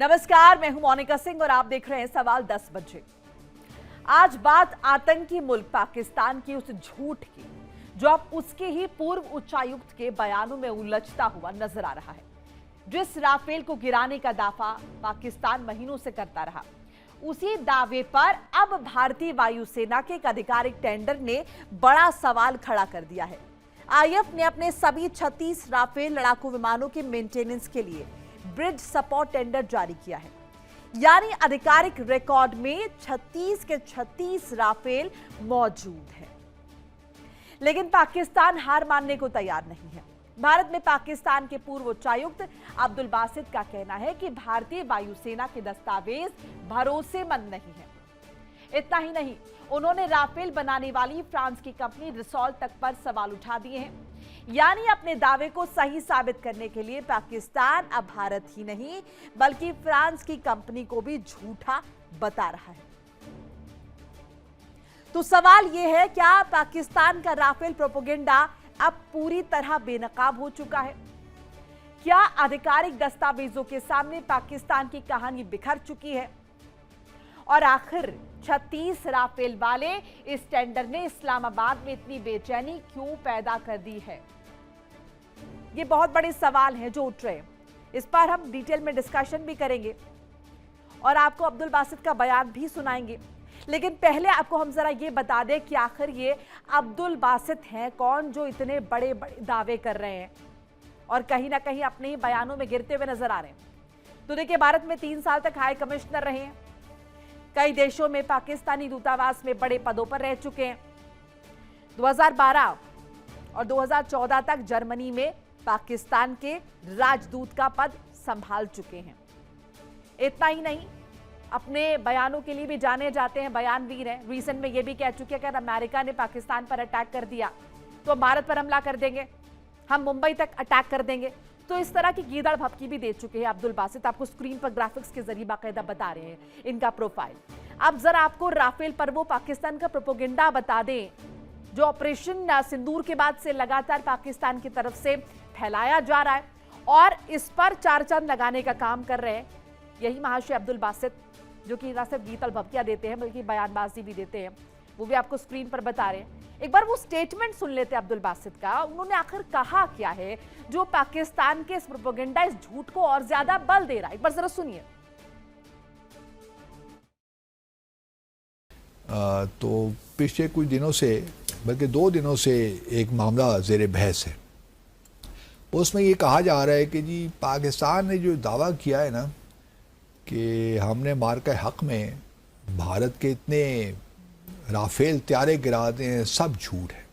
नमस्कार, मैं हूं मोनिका सिंह और आप देख रहे हैं सवाल 10 बजे। आज बात आतंकी मुल्क पाकिस्तान की उस झूठ की जो अब उसके ही पूर्व उच्चायुक्त के बयानों में उलझता हुआ नजर आ रहा है। जिस राफेल को गिराने का दावा पाकिस्तान महीनों से करता रहा, उसी दावे पर अब भारतीय वायुसेना के एक आधिकारिक टेंडर ने बड़ा सवाल खड़ा कर दिया है। आईएफ ने अपने सभी 36 राफेल लड़ाकू विमानों के मेंटेनेंस के लिए ब्रिज सपोर्ट टेंडर जारी किया है। यानी आधिकारिक रिकॉर्ड में 36 के 36 राफेल मौजूद हैं। लेकिन पाकिस्तान हार मानने को तैयार नहीं है। भारत में पाकिस्तान के पूर्व उच्चायुक्त अब्दुल बासित का कहना है कि भारतीय वायुसेना के दस्तावेज भरोसेमंद नहीं है। इतना ही नहीं, उन्होंने राफेल बनाने वाली फ्रांस की कंपनी रिसॉल्ट तक पर सवाल उठा दिए हैं। यानी अपने दावे को सही साबित करने के लिए पाकिस्तान अब भारत ही नहीं बल्कि फ्रांस की कंपनी को भी झूठा बता रहा है। तो सवाल यह है, क्या पाकिस्तान का राफेल प्रोपेगेंडा अब पूरी तरह बेनकाब हो चुका है? क्या आधिकारिक दस्तावेजों के सामने पाकिस्तान की कहानी बिखर चुकी है? और आखिर 36 राफेल वाले इस टेंडर ने इस्लामाबाद में इतनी बेचैनी क्यों पैदा कर दी है? ये बहुत बड़े सवाल हैं जो उठ रहे हैं। इस पर हम डिटेल में डिस्कशन भी करेंगे और आपको अब्दुल बासित का बयान भी सुनाएंगे। लेकिन पहले आपको हम जरा ये बता दें कि आखिर ये अब्दुल बासित हैं कौन जो इतने बड़े बड़े दावे कर रहे हैं और कहीं ना कहीं अपने ही बयानों में गिरते हुए नजर आ रहे हैं। तो देखिए, भारत में 3 साल तक हाई कमिश्नर रहे हैं, कई देशों में पाकिस्तानी दूतावास में बड़े पदों पर रह चुके हैं। 2012 और 2014 तक जर्मनी में पाकिस्तान के राजदूत का पद संभाल चुके हैं। इतना ही नहीं, अपने बयानों के लिए भी जाने जाते हैं, बयानवीर हैं। रिसेंट में ये भी कह चुके हैं कि अगर अमेरिका ने पाकिस्तान पर अटैक कर दिया तो हम भारत पर हमला कर देंगे, हम मुंबई तक अटैक कर देंगे। तो इस तरह की गीदड़ भपकी भी दे चुके हैं अब्दुल बासित। आपको स्क्रीन पर ग्राफिक्स के जरिए बाकायदा बता रहे हैं इनका प्रोफाइल। अब जरा आपको राफेल पर वो पाकिस्तान का प्रोपेगेंडा बता दें जो ऑपरेशन सिंदूर के बाद से लगातार पाकिस्तान की तरफ से फैलाया जा रहा है और इस पर चार चांद लगाने का काम कर रहे हैं यही महाशय अब्दुल बासित, जो कि ना सिर्फ गीतल भपकियां देते हैं बल्कि बयानबाजी भी देते हैं। वो भी आपको स्क्रीन पर बता रहे हैं। एक बार वो स्टेटमेंट सुन लेते हैं अब्दुल बासित का। उन्होंने आखिर कहा क्या है जो पाकिस्तान के इस प्रोपेगेंडा, इस झूठ को और ज्यादा बल दे रहा है? एक बार जरा सुनिए। तो पिछले कुछ दिनों से, बल्कि 2 दिनों से एक मामला ज़ेर बहस है। उसमें ये कहा जा रहा है कि जी पाकिस्तान ने जो दावा किया है ना कि हमने मार्का हक में भारत के इतने राफेल त्यारे गिराते हैं, सब झूठ है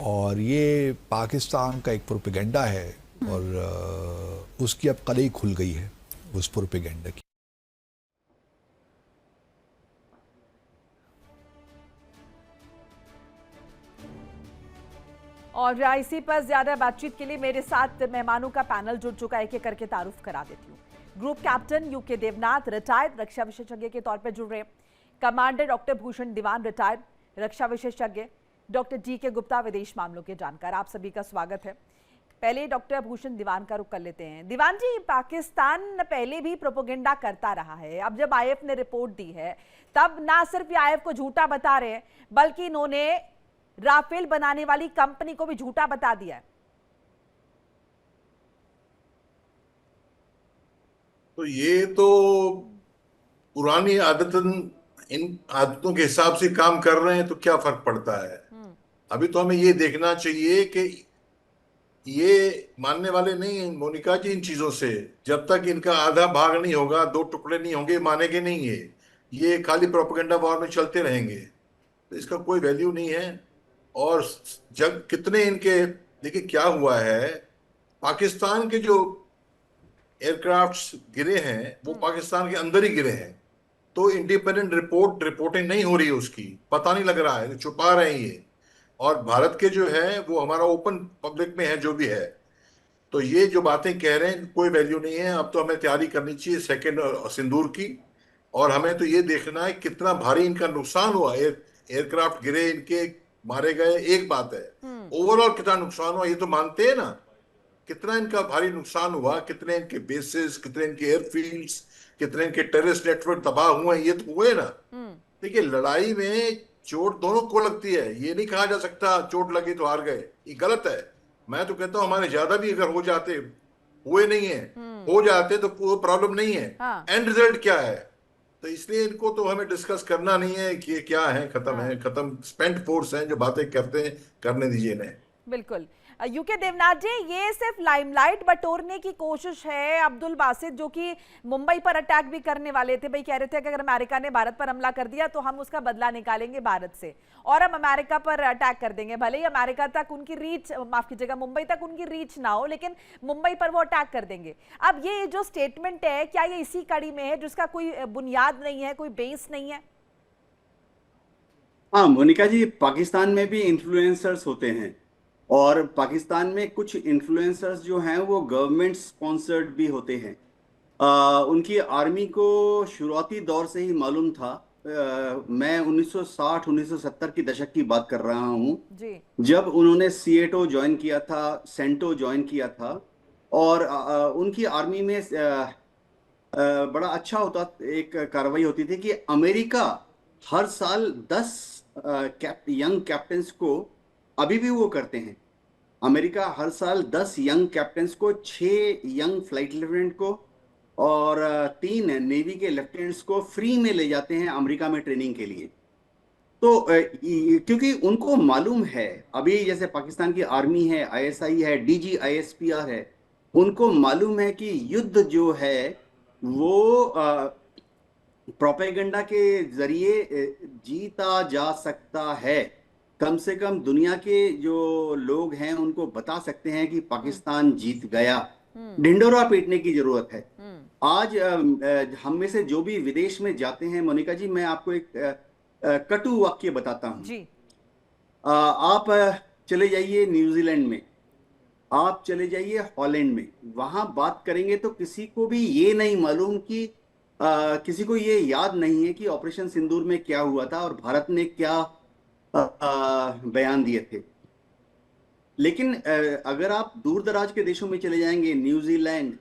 और ये पाकिस्तान का एक प्रोपेगेंडा है और उसकी अब कलई खुल गई है उस प्रोपेगेंडा की। और इसी पर ज्यादा बातचीत के लिए मेरे साथ मेहमानों का पैनल जुड़ चुका है। एक एक करके तारुफ करा देती हूँ। Group captain UK Devnath, retired रक्षा विशेषज्ञ के तौर पर जुड़ रहे हैं। Commander doctor Bhushan Diwan, retired रक्षा विशेषज्ञ। डॉक्टर DK गुप्ता, विदेश मामलों के जानकार। आप सभी का स्वागत है। पहले डॉक्टर भूषण दीवान का रुख कर लेते हैं। दीवान जी, पाकिस्तान पहले भी प्रोपेगेंडा करता रहा है। अब जब IF ने रिपोर्ट दी है तब ना सिर्फ IF को झूठा बता रहे हैं बल्कि इन्होंने राफेल बनाने वाली कंपनी को भी झूठा बता दिया है। तो ये तो पुरानी आदतन, इन आदतों के हिसाब से काम कर रहे हैं तो क्या फर्क पड़ता है। अभी तो हमें ये देखना चाहिए कि ये मानने वाले नहीं हैं मोनिका जी इन चीजों से। जब तक इनका आधा भाग नहीं होगा, 2 टुकड़े नहीं होंगे, मानेंगे नहीं है। ये खाली प्रोपेगेंडा वॉर में चलते रहेंगे तो इसका कोई वैल्यू नहीं है। और जब कितने इनके, देखिए क्या हुआ है, पाकिस्तान के जो एयरक्राफ्ट्स गिरे हैं वो पाकिस्तान के अंदर ही गिरे हैं। तो इंडिपेंडेंट रिपोर्टिंग नहीं हो रही है, उसकी पता नहीं लग रहा है, छुपा रहे हैं ये। और भारत के जो है वो हमारा ओपन पब्लिक में है जो भी है। तो ये जो बातें कह रहे हैं कोई वैल्यू नहीं है। अब तो हमें तैयारी करनी चाहिए सेकंड सिंदूर की। और हमें तो ये देखना है कितना भारी इनका नुकसान हुआ। एयरक्राफ्ट गिरे इनके, मारे गए, एक बात है, ओवरऑल कितना नुकसान हुआ ये तो मानते हैं ना। कितना इनका भारी नुकसान हुआ, कितने इनके बेसिस, कितने इनके एयरफील्ड्स, कितने इनके टेररिस्ट नेटवर्क तबाह हुए, ये तो हुए ना। देखिए, लड़ाई में चोट दोनों को लगती है, ये नहीं कहा जा सकता चोट लगी तो हार गए, ये गलत है। मैं तो कहता हूं हमारे ज्यादा भी अगर हो जाते, हुए नहीं है, हो जाते तो कोई प्रॉब्लम नहीं है। हाँ। एंड रिजल्ट क्या है? तो इसलिए इनको तो हमें डिस्कस करना नहीं है कि ये क्या है, खत्म है, खत्म, स्पेंट फोर्स हैं जो बातें करते हैं, करने दीजिए इन्हें। बिल्कुल। यूके देवनाथ जी, ये सिर्फ लाइमलाइट बटोरने की कोशिश है अब्दुल बासित, जो कि मुंबई पर अटैक भी करने वाले थे। भाई कह रहे थे कि अगर अमेरिका ने भारत पर हमला कर दिया तो हम उसका बदला निकालेंगे भारत से, और हम अमेरिका पर अटैक कर देंगे। भले ही अमेरिका तक उनकी रीच, माफ कीजिएगा, मुंबई तक उनकी रीच ना हो, लेकिन मुंबई पर वो अटैक कर देंगे। अब ये जो स्टेटमेंट है, क्या ये इसी कड़ी में है जिसका कोई बुनियाद नहीं है, कोई बेस नहीं है? हाँ मोनिका जी, पाकिस्तान में भी इन्फ्लुएंसर्स होते हैं, और पाकिस्तान में कुछ इन्फ्लुएंसर्स जो हैं वो गवर्नमेंट स्पॉन्सर्ड भी होते हैं। उनकी आर्मी को शुरुआती दौर से ही मालूम था। मैं 1960-1970 की दशक की बात कर रहा हूँ, जब उन्होंने सीएटो ज्वाइन किया था, सेंटो ज्वाइन किया था, और उनकी आर्मी में बड़ा अच्छा होता, एक कार्रवाई होती थी कि अमेरिका हर साल 10 यंग कैप्टन्स को, अभी भी वो करते हैं, अमेरिका हर साल 10 यंग कैप्टन्स को, 6 यंग फ्लाइट लेफ्टिनेंट को और 3 नेवी के लेफ्टिनेंट्स को फ्री में ले जाते हैं अमेरिका में ट्रेनिंग के लिए। तो क्योंकि उनको मालूम है, अभी जैसे पाकिस्तान की आर्मी है, आईएसआई है, डीजीआईएसपीआर है, उनको मालूम है कि युद्ध जो है वो प्रोपेगेंडा के जरिए जीता जा सकता है। कम से कम दुनिया के जो लोग हैं उनको बता सकते हैं कि पाकिस्तान जीत गया। ढिंडोरा पीटने की जरूरत है। आज हम में से जो भी विदेश में जाते हैं, मोनिका जी, मैं आपको एक कटु वाक्य बताता हूं जी। आप चले जाइए न्यूजीलैंड में, आप चले जाइए हॉलैंड में, वहां बात करेंगे तो किसी को भी ये नहीं मालूम कि किसी को ये याद नहीं है कि ऑपरेशन सिंदूर में क्या हुआ था और भारत ने क्या बयान दिए थे। लेकिन अगर आप दूर दराज के देशों में चले जाएंगे, न्यूजीलैंड,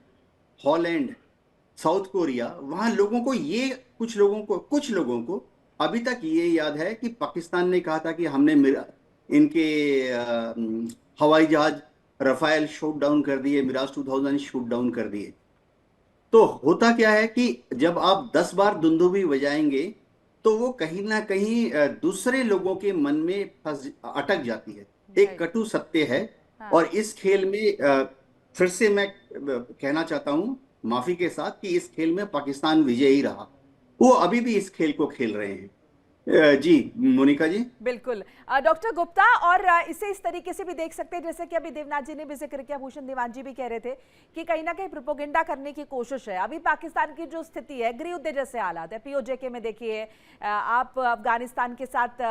हॉलैंड, साउथ कोरिया, वहां लोगों को ये, कुछ लोगों को अभी तक ये याद है कि पाकिस्तान ने कहा था कि हमने इनके हवाई जहाज रफाल शूट डाउन कर दिए, मिराज 2000 शूट डाउन कर दिए। तो होता क्या है कि जब आप 10 बार दुंदुभी बजाएंगे तो वो कहीं ना कहीं दूसरे लोगों के मन में अटक जाती है। एक कटु सत्य है। हाँ। और इस खेल में फिर से मैं कहना चाहता हूं माफी के साथ कि इस खेल में पाकिस्तान विजयी रहा। वो अभी भी इस खेल को खेल रहे हैं। जी मोनिका जी, बिल्कुल। डॉक्टर गुप्ता, और इसे इस तरीके से भी देख सकते हैं, जैसे कि अभी देवनाथ जी ने भी जिक्र किया, भूषण दीवान जी भी कह रहे थे कि कहीं ना कहीं प्रोपोगेंडा करने की कोशिश है। अभी पाकिस्तान की जो स्थिति है, गृह जैसे हालात है, पीओजेके में देखिए आप, अफगानिस्तान के साथ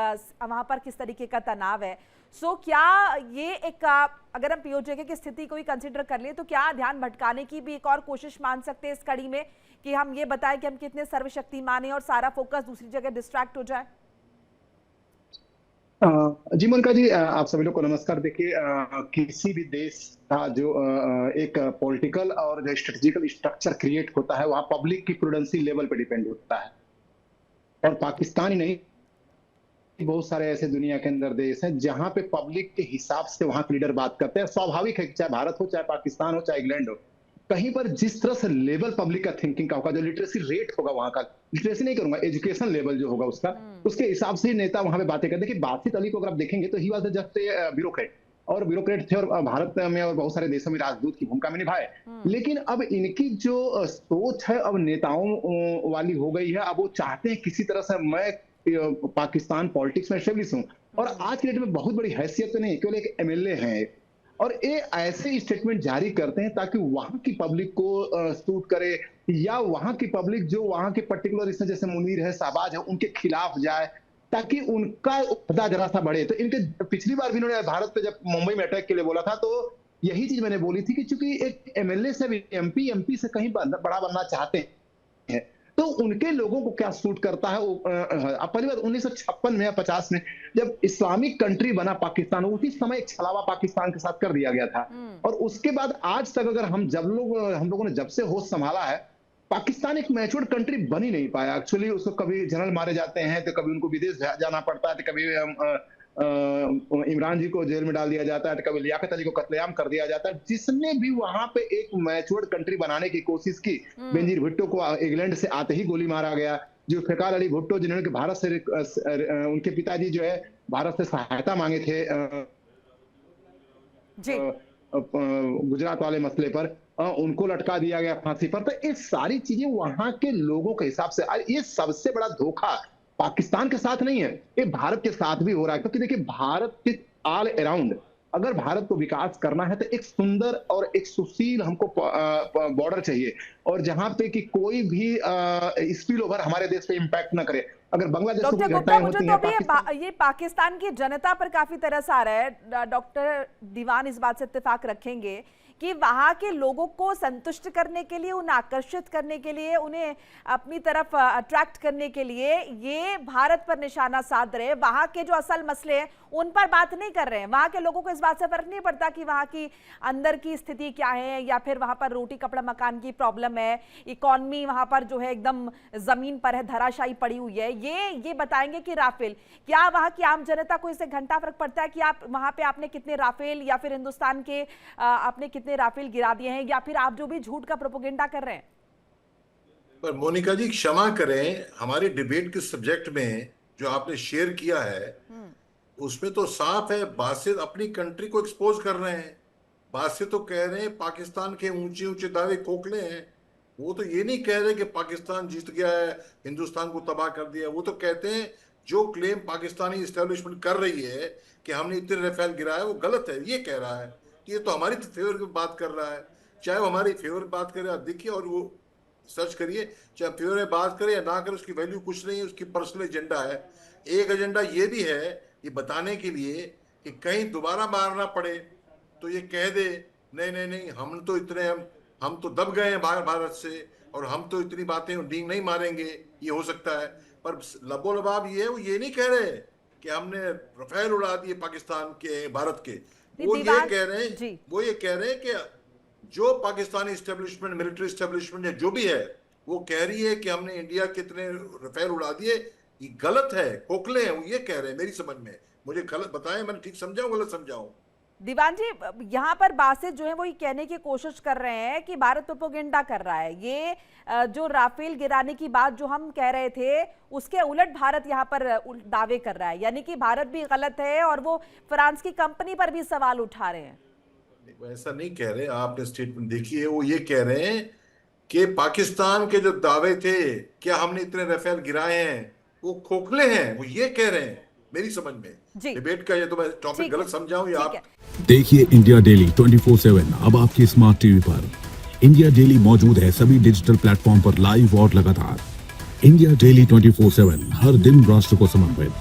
वहां पर किस तरीके का तनाव है। सो क्या ये एक, अगर हम पीओजेके की स्थिति को ही कंसिडर कर लिए, तो क्या ध्यान भटकाने की भी एक और कोशिश मान सकते हैं इस कड़ी में, कि हम ये बताएं कि हम कितने सर्वशक्तिमान हैं और सारा फोकस दूसरी जगह डिस्ट्रैक्ट हो जाए? जी मोनिका जी, आप सभी लोग को नमस्कार। देखिए, किसी भी देश का जो एक पॉलिटिकल और जो स्ट्रेटेजिकल स्ट्रक्चर क्रिएट होता है, वहां पब्लिक की प्रूडेंसी लेवल पे डिपेंड होता है। और पाकिस्तान ही नहीं, बहुत सारे ऐसे दुनिया के अंदर देश हैं जहां पे पब्लिक के हिसाब से वहां के लीडर बात करते हैं। स्वाभाविक है कि चाहे भारत हो, चाहे पाकिस्तान हो, चाहे इंग्लैंड हो, कहीं पर जिस तरह से लेवल पब्लिक का थिंकिंग का होगा, जो लिटरेसी रेट होगा वहां का, लिटरेसी नहीं करूंगा, एजुकेशन लेवल जो होगा उसका, उसके हिसाब से ही नेता वहां पे बातें करते हैं। कि बासित अली को अगर आप देखेंगे तो ही वाज जस्ट ब्यूरोक्रेट, और ब्यूरोक्रेट थे और भारत में और बहुत सारे देशों में राजदूत की भूमिका में निभाए। लेकिन अब इनकी जो सोच है अब नेताओं वाली हो गई है। अब वो चाहते हैं किसी तरह से मैं पाकिस्तान पॉलिटिक्स में एस्टेब्लिश हूं, और आज के डेट में बहुत बड़ी हैसियत तो नहीं, केवल एक एमएलए हैं, और ये ऐसे स्टेटमेंट जारी करते हैं ताकि वहां की पब्लिक को सूट करे, या वहां की पब्लिक जो वहां के पर्टिकुलर, इसमें जैसे मुनीर है, शहबाज है, उनके खिलाफ जाए, ताकि उनका पता जरा सा बढ़े। तो इनके पिछली बार भी इन्होंने भारत पे जब मुंबई में अटैक के लिए बोला था, तो यही चीज मैंने बोली थी कि चूंकि एक एमएलए से एमपी से कहीं बड़ा बनना चाहते हैं, तो तो उनके लोगों को क्या सूट करता है। अब पहली बात 1956 में या 50 में जब इस्लामिक कंट्री बना पाकिस्तान, उसी समय एक छलावा पाकिस्तान के साथ कर दिया गया था। और उसके बाद आज तक अगर हम लोगों ने जब से होश संभाला है, पाकिस्तान एक मैच्योर्ड कंट्री बन ही नहीं पाया। एक्चुअली उसको कभी जनरल मारे जाते हैं, तो कभी उनको विदेश जाना पड़ता है, तो कभी इमरान जी को जेल में डाल दिया जाता है, तो कभी लियाकत अली को कत्लेआम कर दिया जाता है। जिसने भी वहां पे एक मैच्योर्ड कंट्री बनाने की कोशिश की, बेनजीर भुट्टो को इंग्लैंड से आते ही गोली मारा गया। जो फिकार अली भुट्टो जिन्होंने भारत से उनके पिताजी जो है भारत से सहायता मांगे थे गुजरात वाले मसले पर, उनको लटका दिया गया फांसी पर। तो ये सारी चीजें वहां के लोगों के हिसाब से, ये सबसे बड़ा धोखा पाकिस्तान के साथ नहीं है, ये भारत के साथ भी हो रहा है। क्योंकि देखिए भारत के ऑल अराउंड अगर भारत को विकास करना है तो एक सुंदर और एक सुशील हमको बॉर्डर चाहिए, और जहां पे कि कोई भी स्पिल ओवर हमारे देश पे इम्पैक्ट ना करे। अगर बांग्लादेश में डॉक्टर गुप्ता, मुझे तो ये पाकिस्तान की जनता पर काफी तरस आ रहा है। डॉक्टर दीवान इस बात से इत्तेफाक रखेंगे कि वहां के लोगों को संतुष्ट करने के लिए, उन्हें आकर्षित करने के लिए, उन्हें अपनी तरफ अट्रैक्ट करने के लिए ये भारत पर निशाना साध रहे, वहां के जो असल मसले हैं उन पर बात नहीं कर रहे हैं। वहां के लोगों को इस बात से फर्क नहीं पड़ता कि वहां की अंदर की स्थिति क्या है, या फिर वहां पर रोटी कपड़ा मकान की प्रॉब्लम है, इकोनॉमी वहां पर जो है एकदम जमीन पर है, धराशायी पड़ी हुई है। ये बताएंगे कि राफेल, क्या वहां की आम जनता को इससे घंटा फर्क पड़ता है कि आप वहां पे आपने कितने राफेल, या फिर हिंदुस्तान के आपने कितने राफेल गिरा दिए हैं, या फिर आप जो भी झूठ का प्रोपेगेंडा कर रहे हैं। पर मोनिका जी क्षमा करें, हमारे डिबेट के सब्जेक्ट में जो आपने शेयर किया है उसमें तो साफ है, बासित अपनी कंट्री को एक्सपोज कर रहे हैं। बासित तो कह रहे हैं पाकिस्तान के ऊंचे ऊंचे दावे खोखले हैं। वो तो ये नहीं कह रहे कि पाकिस्तान जीत गया है, हिंदुस्तान को तबाह कर दिया। वो तो कहते हैं जो क्लेम पाकिस्तानी इस्टेब्लिशमेंट कर रही है कि हमने इतने राफेल गिराया, वो गलत है, ये कह रहा है। ये तो हमारी फेवर की बात कर रहा है। चाहे वो हमारी फेवर की बात करे, आप देखिए और वो सर्च करिए, चाहे फेवर में बात करे या ना करे, उसकी वैल्यू कुछ नहीं है, उसकी पर्सनल एजेंडा है। एक एजेंडा ये भी है, ये बताने के लिए कि कहीं दोबारा मारना पड़े तो ये कह दे नहीं नहीं नहीं, हम तो इतने हम तो दब गए हैं भारत से, और हम तो इतनी बातें डींग नहीं मारेंगे। ये हो सकता है, पर लबोलबाब ये है, वो ये नहीं कह रहे कि हमने राफेल उड़ा दिए पाकिस्तान के, भारत के। वो ये कह रहे हैं कि जो पाकिस्तानी इस्टेब्लिशमेंट, मिलिट्री इस्टेब्लिशमेंट या जो भी है, वो कह रही है कि हमने इंडिया के इतने राफेल उड़ा दिए। ये गलत है, खोखले हैं, वो ये कह रहे हैं। मेरी समझ में, मुझे गलत बताएं, मैंने ठीक समझाऊं गलत समझाऊं। दीवान जी, यहाँ पर बासित जो है वो ये कहने की कोशिश कर रहे हैं कि भारत प्रोपेगेंडा कर रहा है। ये जो राफेल गिराने की बात जो हम कह रहे थे, उसके उलट भारत यहाँ पर दावे कर रहा है, यानी कि भारत भी गलत है और वो फ्रांस की कंपनी पर भी सवाल उठा रहे हैं। ऐसा नहीं कह रहे, आपने स्टेटमेंट देखी है। वो ये कह रहे हैं कि पाकिस्तान के जो दावे थे क्या हमने इतने राफेल गिराए हैं, वो खोखले हैं, वो ये कह रहे हैं। मेरी समझ में डिबेट का ये तो मैं टॉपिक गलत समझाऊं या आप। देखिए इंडिया डेली 24/7 अब आपकी स्मार्ट टीवी पर। इंडिया डेली मौजूद है सभी डिजिटल प्लेटफॉर्म पर लाइव और लगातार। इंडिया डेली 24/7 हर दिन राष्ट्र को समर्पित।